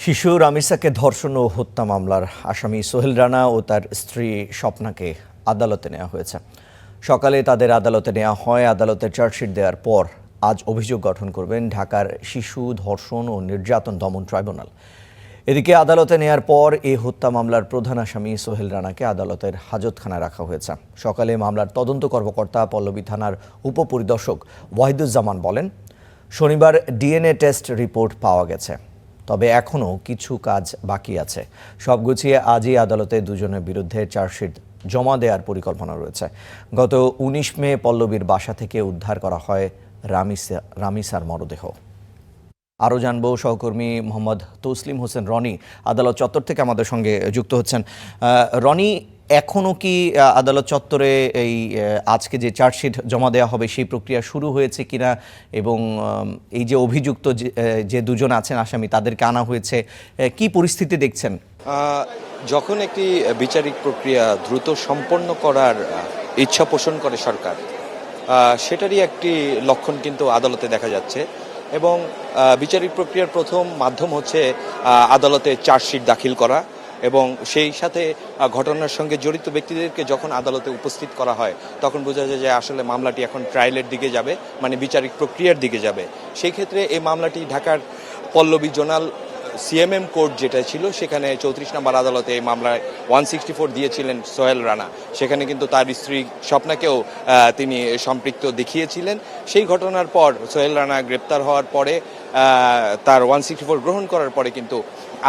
শিশু রামিসাকে ধর্ষণ ও হত্যা মামলার আসামি সোহেল রানা ও তার স্ত্রী স্বপ্নাকে আদালতে নেওয়া হয়েছে। সকালে তাদের আদালতে নেওয়া হয়। আদালতে চার্জশিট দেওয়ার পর আজ অভিযোগ গঠন করবেন ঢাকার শিশু ধর্ষণ ও নির্যাতন দমন ট্রাইব্যুনাল। এদিকে আদালতে নেয়ার পর এই হত্যা মামলার প্রধান আসামি সোহেল রানাকে আদালতের হাজতখানায় রাখা হয়েছে। সকালে মামলার তদন্ত কর্মকর্তা পল্লবী থানার উপপরিদর্শক ওয়াহিদুজ্জামান বলেন, শনিবার ডিএনএ টেস্ট রিপোর্ট পাওয়া গেছে, তবে এখনও কিছু কাজ বাকি আছে। সব গুছিয়ে আজই আদালতে দুজনের বিরুদ্ধে চার্জশিট জমা দেওয়ার পরিকল্পনা রয়েছে। গত ১৯ মে পল্লবীর বাসা থেকে উদ্ধার করা হয় রামিসার মরদেহ। আরও জানবো সহকর্মী মোহাম্মদ তসলিম হোসেন রনি আদালত চত্বর থেকে আমাদের সঙ্গে যুক্ত হচ্ছেন। রনি, এখনও কি আদালত চত্বরে এই আজকে যে চার্জশিট জমা দেওয়া হবে সেই প্রক্রিয়া শুরু হয়েছে কিনা, এবং এই যে অভিযুক্ত যে দুজন আছেন আসামি তাদেরকে আনা হয়েছে, কি পরিস্থিতি দেখছেন? যখন একটি বিচারিক প্রক্রিয়া দ্রুত সম্পন্ন করার ইচ্ছা পোষণ করে সরকার, সেটারই একটি লক্ষণ কিন্তু আদালতে দেখা যাচ্ছে। এবং বিচারিক প্রক্রিয়ার প্রথম মাধ্যম হচ্ছে আদালতে চার্জশিট দাখিল করা, এবং সেই সাথে ঘটনার সঙ্গে জড়িত ব্যক্তিদেরকে যখন আদালতে উপস্থিত করা হয় তখন বোঝা যায় যে আসলে মামলাটি এখন ট্রায়ালের দিকে যাবে, মানে বিচারিক প্রক্রিয়ার দিকে যাবে। সেই ক্ষেত্রে এই মামলাটি ঢাকার পল্লবী জোনাল সিএমএম কোর্ট যেটা ছিল সেখানে ৩৪ নম্বর আদালতে এই মামলায় 164 দিয়েছিলেন সোহেল রানা। সেখানে কিন্তু তার স্ত্রী স্বপ্নাকেও তিনি সম্পৃক্ত দেখিয়েছিলেন। সেই ঘটনার পর সোহেল রানা গ্রেপ্তার হওয়ার পরে তার 164 গ্রহণ করার পরে কিন্তু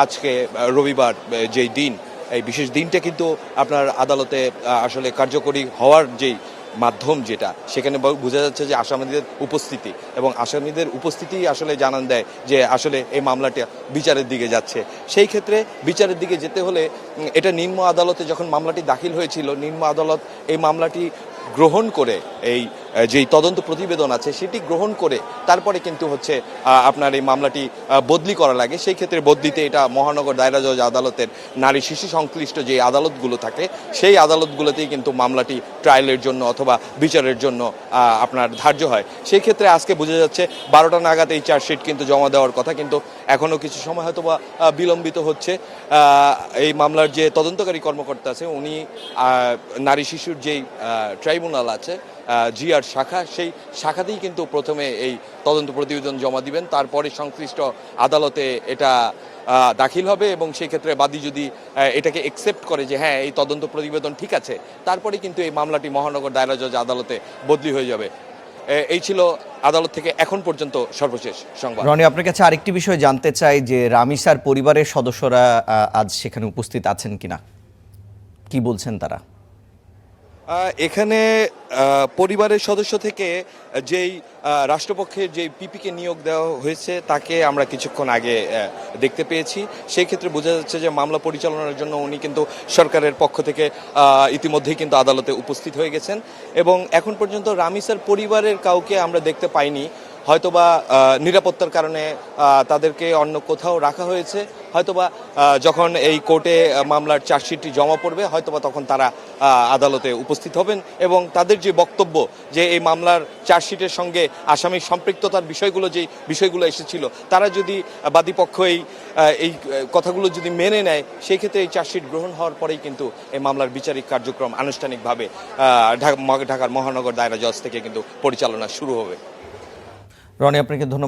আজকে রবিবার যেই দিন, এই বিশেষ দিনটা কিন্তু আপনার আদালতে আসলে কার্যকরী হওয়ার যেই মাধ্যম যেটা, সেখানে বোঝা যাচ্ছে যে আসামিদের উপস্থিতি, এবং আসামিদের উপস্থিতি আসলে জানান দেয় যে আসলে এই মামলাটা বিচারের দিকে যাচ্ছে। সেই ক্ষেত্রে বিচারের দিকে যেতে হলে এটা নিম্ন আদালতে যখন মামলাটি দাখিল হয়েছিল, নিম্ন আদালত এই মামলাটি গ্রহণ করে এই যেই তদন্ত প্রতিবেদন আছে সেটি গ্রহণ করে তারপরে কিন্তু হচ্ছে আপনার এই মামলাটি বদলি করা লাগে। সেই ক্ষেত্রে বদলিতে এটা মহানগর দায়রা জজ আদালতের নারী শিশু সংশ্লিষ্ট যে আদালতগুলো থাকে সেই আদালতগুলোতেই কিন্তু মামলাটি ট্রায়ালের জন্য অথবা বিচারের জন্য আপনার ধার্য হয়। সেই ক্ষেত্রে আজকে বোঝা যাচ্ছে 12টা নাগাদ এই চার্জশিট কিন্তু জমা দেওয়ার কথা, কিন্তু এখনও কিছু সময় হয়তো বা বিলম্বিত হচ্ছে। এই মামলার যে তদন্তকারী কর্মকর্তা আছে উনি নারী শিশুর যেই ট্রাইব্যুনাল আছে জিআর শাখা, সেই শাখাতেই কিন্তু প্রথমে এই তদন্ত প্রতিবেদন জমা দিবেন, তারপরে সংশ্লিষ্ট আদালতে এটা দাখিল হবে, এবং সেই ক্ষেত্রে বাদী যদি এটাকে একসেপ্ট করে যে হ্যাঁ এই তদন্ত প্রতিবেদন ঠিক আছে, তারপরে কিন্তু এই মামলাটি মহানগর দায়রা জজ আদালতে বদলি হয়ে যাবে। এই ছিল আদালত থেকে এখন পর্যন্ত সর্বশেষ সংবাদ। রনি, আপনার কাছে আরেকটি বিষয় জানতে চাই যে রামিসার পরিবারের সদস্যরা আজ সেখানে উপস্থিত আছেন কিনা, কি বলছেন তারা? এখানে পরিবারের সদস্য থেকে যেই রাষ্ট্রপক্ষের যে পিপিকে নিয়োগ দেওয়া হয়েছে তাকে আমরা কিছুক্ষণ আগে দেখতে পেয়েছি। সেই ক্ষেত্রে বোঝা যাচ্ছে যে মামলা পরিচালনার জন্য উনি কিন্তু সরকারের পক্ষ থেকে ইতিমধ্যেই কিন্তু আদালতে উপস্থিত হয়ে গেছেন, এবং এখন পর্যন্ত রামিসার পরিবারের কাউকে আমরা দেখতে পাইনি। হয়তোবা নিরাপত্তার কারণে তাদেরকে অন্য কোথাও রাখা হয়েছে, হয়তোবা যখন এই কোর্টে মামলার চার্জশিটটি জমা পড়বে হয়তোবা তখন তারা আদালতে উপস্থিত হবেন, এবং তাদের যে বক্তব্য যে এই মামলার চার্জশিটের সঙ্গে আসামির সম্পৃক্ততার বিষয়গুলো এসেছিল, তারা যদি বাদীপক্ষ এই কথাগুলো যদি মেনে নেয় সেই ক্ষেত্রে এই চার্জশিট গ্রহণ হওয়ার পরেই কিন্তু এই মামলার বিচারিক কার্যক্রম আনুষ্ঠানিকভাবে ঢাকার মহানগর দায়রা জজ থেকে কিন্তু পরিচালনা শুরু হবে। রনি, আপনাকে ধন্যবাদ।